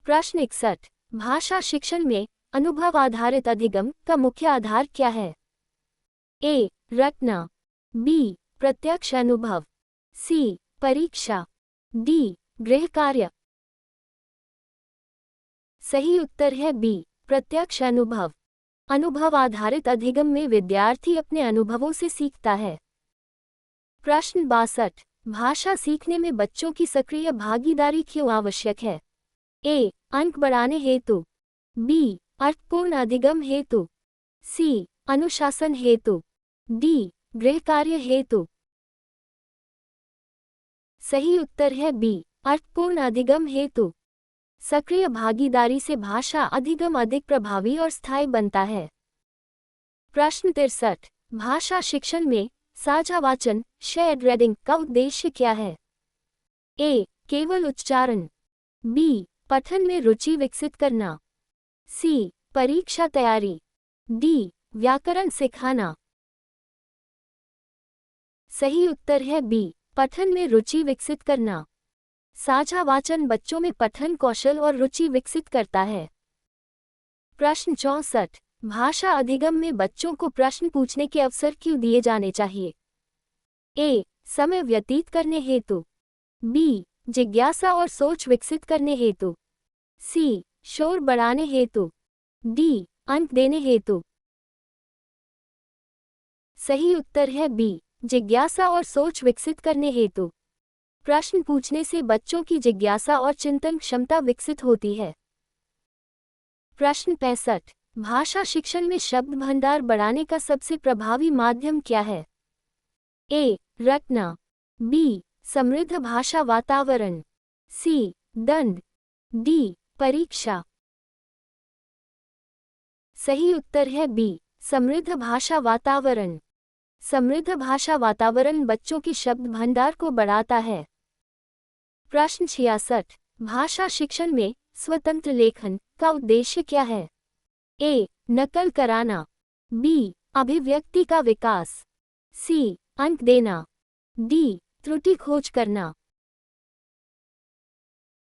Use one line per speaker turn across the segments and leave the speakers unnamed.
प्रश्न 61। भाषा शिक्षण में अनुभव आधारित अधिगम का मुख्य आधार क्या है? ए. रटना, बी. प्रत्यक्ष अनुभव, सी. परीक्षा, डी. गृह कार्य। सही उत्तर है बी. प्रत्यक्ष अनुभव। अनुभव आधारित अधिगम में विद्यार्थी अपने अनुभवों से सीखता है। प्रश्न 62। भाषा सीखने में बच्चों की सक्रिय भागीदारी क्यों आवश्यक है? ए. अंक बढ़ाने हेतु, बी. अर्थपूर्ण अधिगम हेतु, सी. अनुशासन हेतु, डी. गृह कार्य हेतु। सही उत्तर है बी. अर्थपूर्ण अधिगम हेतु। सक्रिय भागीदारी से भाषा अधिगम अधिक प्रभावी और स्थायी बनता है। प्रश्न 63। भाषा शिक्षण में साझा वाचन शेयर्ड रीडिंग का उद्देश्य क्या है? ए. केवल उच्चारण, बी. पठन में रुचि विकसित करना, सी. परीक्षा तैयारी, डी. व्याकरण सिखाना। सही उत्तर है बी. पठन में रुचि विकसित करना। साझा वाचन बच्चों में पठन कौशल और रुचि विकसित करता है। प्रश्न 64। भाषा अधिगम में बच्चों को प्रश्न पूछने के अवसर क्यों दिए जाने चाहिए? ए. समय व्यतीत करने हेतु, बी. जिज्ञासा और सोच विकसित करने हेतु, सी. शोर बढ़ाने हेतु, डी. अंक देने हेतु। सही उत्तर है बी. जिज्ञासा और सोच विकसित करने हेतु। प्रश्न पूछने से बच्चों की जिज्ञासा और चिंतन क्षमता विकसित होती है। प्रश्न 65। भाषा शिक्षण में शब्द भंडार बढ़ाने का सबसे प्रभावी माध्यम क्या है? ए. रटना, बी. समृद्ध भाषा वातावरण, सी. दंड, डी. परीक्षा। सही उत्तर है बी. समृद्ध भाषा वातावरण। समृद्ध भाषा वातावरण बच्चों की शब्द भंडार को बढ़ाता है। प्रश्न 66। भाषा शिक्षण में स्वतंत्र लेखन का उद्देश्य क्या है? ए. नकल कराना, बी. अभिव्यक्ति का विकास, सी. अंक देना, डी. त्रुटि खोज करना।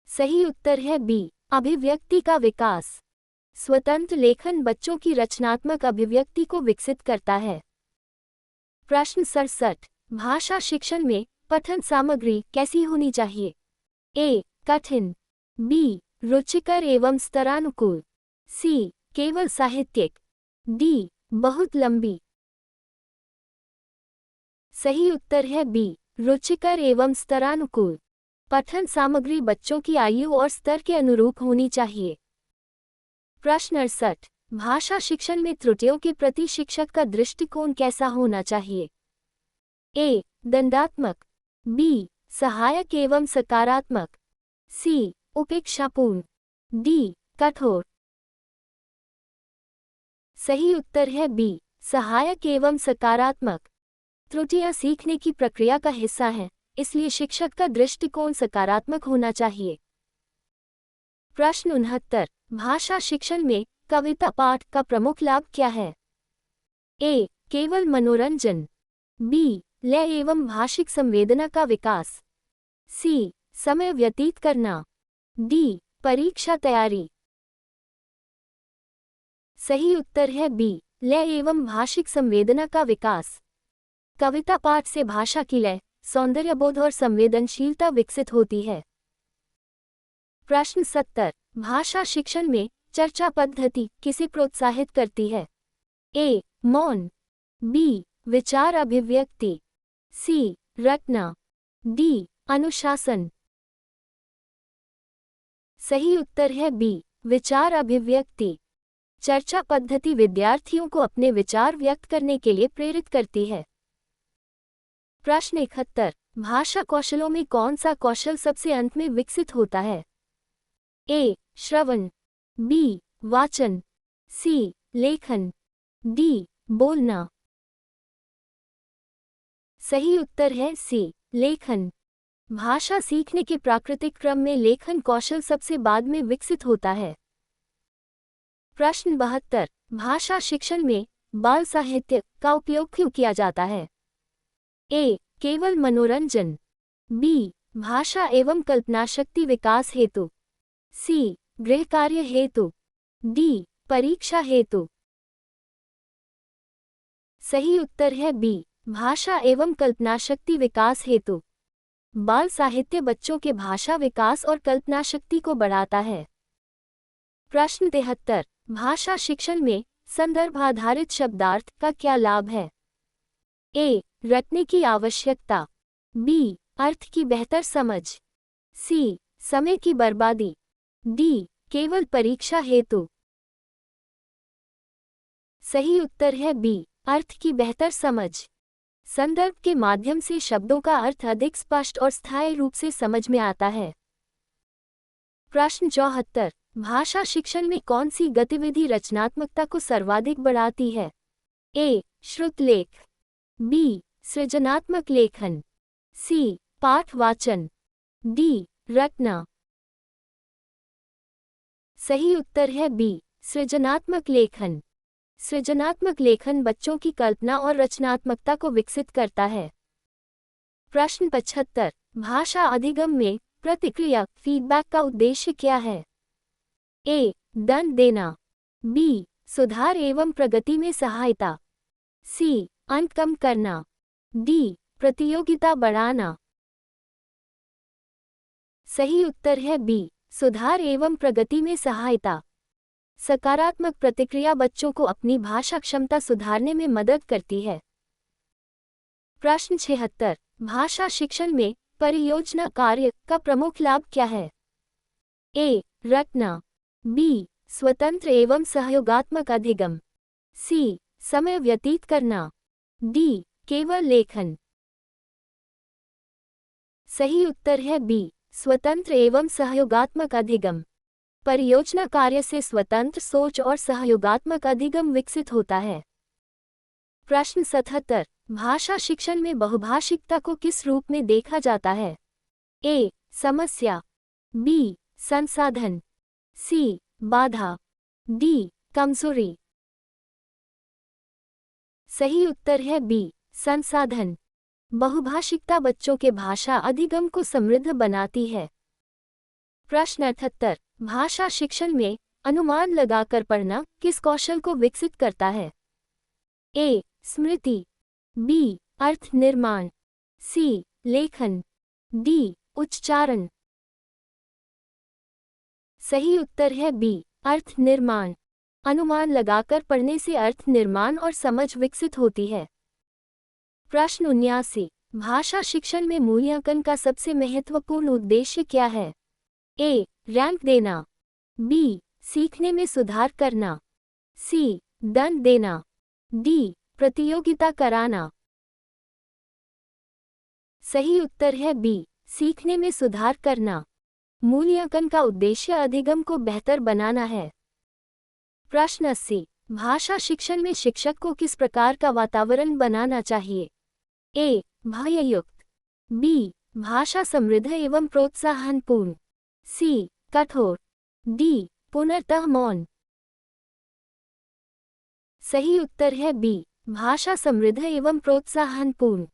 सही उत्तर है बी. अभिव्यक्ति का विकास। स्वतंत्र लेखन बच्चों की रचनात्मक अभिव्यक्ति को विकसित करता है। प्रश्न 67। भाषा शिक्षण में पठन सामग्री कैसी होनी चाहिए? ए. कठिन, बी. रुचिकर एवं स्तरानुकूल, सी. केवल साहित्यिक, डी. बहुत लंबी। सही उत्तर है बी. रुचिकर एवं स्तरानुकूल। पठन सामग्री बच्चों की आयु और स्तर के अनुरूप होनी चाहिए। प्रश्न 68। भाषा शिक्षण में त्रुटियों के प्रति शिक्षक का दृष्टिकोण कैसा होना चाहिए? ए. दंडात्मक, बी. सहायक एवं सकारात्मक, सी. उपेक्षापूर्ण, डी. कठोर। सही उत्तर है बी. सहायक एवं सकारात्मक। त्रुटियां सीखने की प्रक्रिया का हिस्सा हैं, इसलिए शिक्षक का दृष्टिकोण सकारात्मक होना चाहिए। प्रश्न 69। भाषा शिक्षण में कविता पाठ का प्रमुख लाभ क्या है? ए. केवल मनोरंजन, बी. लय एवं भाषिक संवेदना का विकास, सी. समय व्यतीत करना, डी. परीक्षा तैयारी। सही उत्तर है बी. लय एवं भाषिक संवेदना का विकास। कविता पाठ से भाषा की लय, सौंदर्यबोध और संवेदनशीलता विकसित होती है। प्रश्न 70। भाषा शिक्षण में चर्चा पद्धति किसे प्रोत्साहित करती है? ए. मौन, बी. विचार अभिव्यक्ति, सी. रटना, डी. अनुशासन। सही उत्तर है बी. विचार अभिव्यक्ति। चर्चा पद्धति विद्यार्थियों को अपने विचार व्यक्त करने के लिए प्रेरित करती है। प्रश्न 71। भाषा कौशलों में कौन सा कौशल सबसे अंत में विकसित होता है? ए. श्रवण, बी. वाचन, सी. लेखन, डी. बोलना। सही उत्तर है सी. लेखन। भाषा सीखने के प्राकृतिक क्रम में लेखन कौशल सबसे बाद में विकसित होता है। प्रश्न 72। भाषा शिक्षण में बाल साहित्य का उपयोग क्यों किया जाता है? ए. केवल मनोरंजन, बी. भाषा एवं कल्पनाशक्ति विकास हेतु, सी. गृह कार्य हेतु, डी परीक्षा हेतु। सही उत्तर है बी भाषा एवं कल्पनाशक्ति विकास हेतु। बाल साहित्य बच्चों के भाषा विकास और कल्पनाशक्ति को बढ़ाता है। प्रश्न 73, भाषा शिक्षण में संदर्भ आधारित शब्दार्थ का क्या लाभ है? ए रटने की आवश्यकता, बी अर्थ की बेहतर समझ, सी समय की बर्बादी, डी केवल परीक्षा हेतु। सही उत्तर है बी अर्थ की बेहतर समझ। संदर्भ के माध्यम से शब्दों का अर्थ अधिक स्पष्ट और स्थायी रूप से समझ में आता है। प्रश्न 74, भाषा शिक्षण में कौन सी गतिविधि रचनात्मकता को सर्वाधिक बढ़ाती है? ए श्रुतलेख, बी सृजनात्मक लेखन, सी पाठ वाचन, डी रटना। सही उत्तर है बी सृजनात्मक लेखन। सृजनात्मक लेखन बच्चों की कल्पना और रचनात्मकता को विकसित करता है। प्रश्न 75, भाषा अधिगम में प्रतिक्रिया फीडबैक का उद्देश्य क्या है? ए दंड देना, बी सुधार एवं प्रगति में सहायता, सी अंक कम करना, डी प्रतियोगिता बढ़ाना। सही उत्तर है बी सुधार एवं प्रगति में सहायता। सकारात्मक प्रतिक्रिया बच्चों को अपनी भाषा क्षमता सुधारने में मदद करती है। प्रश्न 76, भाषा शिक्षण में परियोजना कार्य का प्रमुख लाभ क्या है? ए रटना, बी स्वतंत्र एवं सहयोगात्मक अधिगम, सी समय व्यतीत करना, डी केवल लेखन। सही उत्तर है बी स्वतंत्र एवं सहयोगात्मक अधिगम। परियोजना कार्य से स्वतंत्र सोच और सहयोगात्मक अधिगम विकसित होता है। प्रश्न 77, भाषा शिक्षण में बहुभाषिकता को किस रूप में देखा जाता है? ए समस्या, बी संसाधन, सी बाधा, डी कमजोरी। सही उत्तर है बी संसाधन। बहुभाषिकता बच्चों के भाषा अधिगम को समृद्ध बनाती है। प्रश्न 78, भाषा शिक्षण में अनुमान लगाकर पढ़ना किस कौशल को विकसित करता है? ए स्मृति, बी अर्थ निर्माण, सी लेखन, डी उच्चारण। सही उत्तर है बी अर्थ निर्माण। अनुमान लगाकर पढ़ने से अर्थ निर्माण और समझ विकसित होती है। प्रश्न 79, भाषा शिक्षण में मूल्यांकन का सबसे महत्वपूर्ण उद्देश्य क्या है? ए रैंक देना, बी सीखने में सुधार करना, सी दंड देना, डी प्रतियोगिता कराना। सही उत्तर है बी सीखने में सुधार करना। मूल्यांकन का उद्देश्य अधिगम को बेहतर बनाना है। प्रश्न 80, भाषा शिक्षण में शिक्षक को किस प्रकार का वातावरण बनाना चाहिए? ए भययुक्त, बी भाषा समृद्ध एवं प्रोत्साहनपूर्ण, सी कठोर, डी पूर्णतः मौन। सही उत्तर है बी भाषा समृद्ध एवं प्रोत्साहनपूर्ण।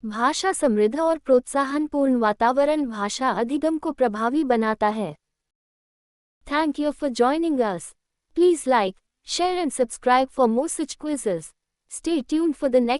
भाषा समृद्ध और प्रोत्साहनपूर्ण वातावरण भाषा अधिगम को प्रभावी बनाता है। Thank you for joining us. Please like, share and subscribe for more such quizzes. Stay tuned for the next